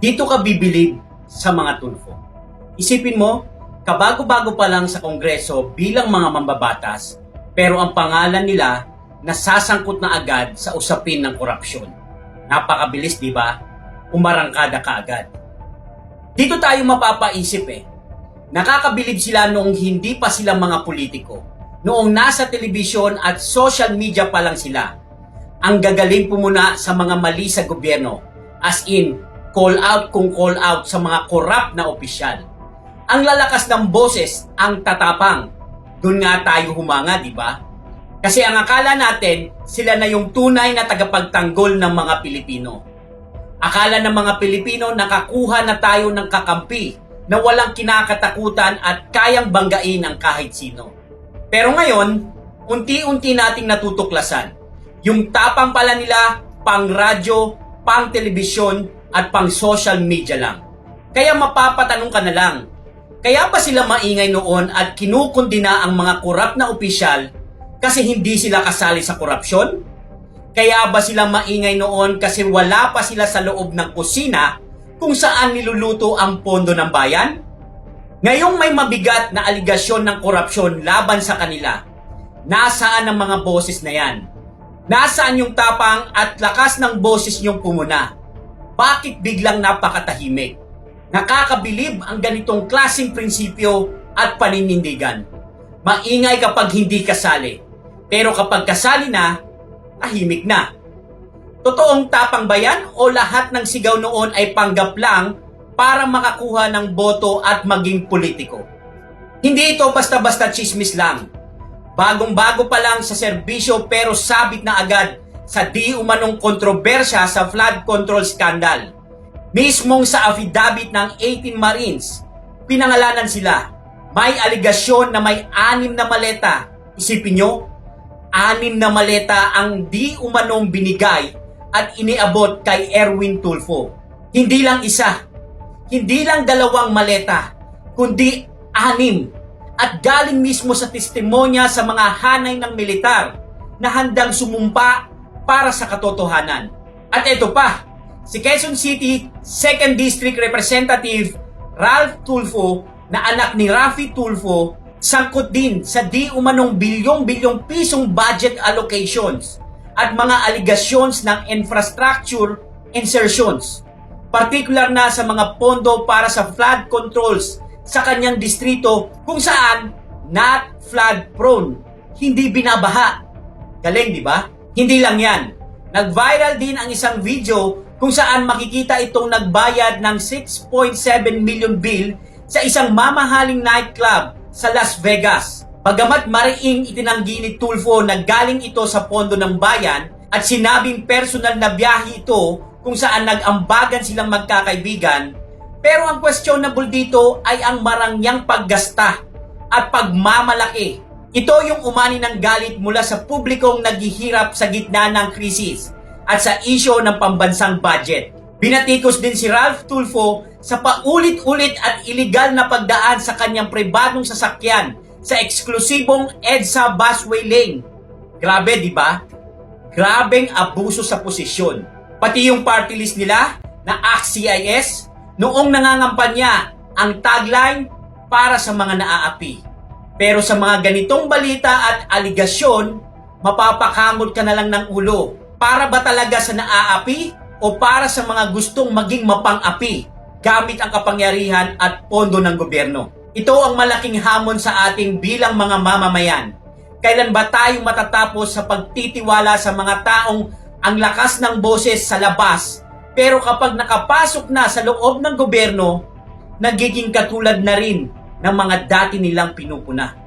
Dito ka bibilib sa mga Tulfo. Isipin mo, kabago-bago pa lang sa Kongreso bilang mga mambabatas, pero ang pangalan nila nasasangkot na agad sa usapin ng korupsyon. Napakabilis, di ba? Umarangkada ka agad. Dito tayo mapapaisip Nakakabilib sila noong hindi pa sila mga politiko. Noong nasa telebisyon at social media pa lang sila. Ang gagaling pumuna sa mga mali sa gobyerno. As in, call out kung call out sa mga korap na opisyal. Ang lalakas ng boses, ang tatapang. Doon nga tayo humanga, di ba? Kasi ang akala natin, sila na yung tunay na tagapagtanggol ng mga Pilipino. Akala ng mga Pilipino nakakuha na tayo ng kakampi na walang kinakatakutan at kayang banggain ang kahit sino. Pero ngayon, unti-unti nating natutuklasan. Yung tapang pala nila, pang radyo, pang telebisyon, at pang social media lang. Kaya mapapatanong ka na lang, kaya ba sila maingay noon at kinukundina ang mga korap na opisyal kasi hindi sila kasali sa korupsyon? Kaya ba sila maingay noon kasi wala pa sila sa loob ng kusina kung saan niluluto ang pondo ng bayan? Ngayong may mabigat na aligasyon ng korupsyon laban sa kanila, nasaan ang mga boses na yan? Nasaan yung tapang at lakas ng boses niyong pumuna? Bakit biglang napakatahimik? Nakakabilib ang ganitong klaseng prinsipyo at paninindigan. Maingay kapag hindi kasali, pero kapag kasali na, tahimik na. Totoong tapang ba yan o lahat ng sigaw noon ay panggap lang para makakuha ng boto at maging politiko? Hindi ito basta-basta chismis lang. Bagong-bago pa lang sa serbisyo pero sabit na agad sa di umanong kontrobersya sa flood control scandal. Mismong sa affidavit ng 18 Marines, pinangalanan sila. May aligasyon na may 6 na maleta. Isipin nyo, 6 na maleta ang di umanong binigay at iniabot kay Erwin Tulfo. Hindi lang isa, hindi lang 2 maleta, kundi 6. At galing mismo sa testimonya sa mga hanay ng militar na handang sumumpa para sa katotohanan. At ito pa, si Quezon City 2nd District Representative Ralph Tulfo na anak ni Raffy Tulfo, sangkot din sa di umanong bilyong-bilyong pisong budget allocations at mga aligasyon ng infrastructure insertions, particular na sa mga pondo para sa flood controls sa kanyang distrito kung saan not flood prone, hindi binabaha. Galing, di ba? Hindi lang yan. Nag-viral din ang isang video kung saan makikita itong nagbayad ng 6.7 million bill sa isang mamahaling nightclub sa Las Vegas. Bagamat mariing itinanggi ni Tulfo na galing ito sa pondo ng bayan at sinabing personal na biyahe ito kung saan nag-ambagan silang magkakaibigan, pero ang questionable dito ay ang marangyang paggasta at pagmamalaki. Ito yung umani ng galit mula sa publikong naghihirap sa gitna ng krisis at sa isyo ng pambansang budget. Binatikos din si Ralph Tulfo sa paulit-ulit at iligal na pagdaan sa kanyang pribadong sasakyan sa eksklusibong EDSA busway lane. Grabe, di ba? Grabeng abuso sa posisyon. Pati yung party list nila na ACT-CIS noong nangangampanya ang tagline para sa mga naaapi. Pero sa mga ganitong balita at aligasyon, mapapakamot ka na lang ng ulo. Para ba talaga sa naaapi o para sa mga gustong maging mapang-api gamit ang kapangyarihan at pondo ng gobyerno? Ito ang malaking hamon sa ating bilang mga mamamayan. Kailan ba tayo matatapos sa pagtitiwala sa mga taong ang lakas ng boses sa labas, pero kapag nakapasok na sa loob ng gobyerno, nagiging katulad na rin ng mga dati nilang pinupuna?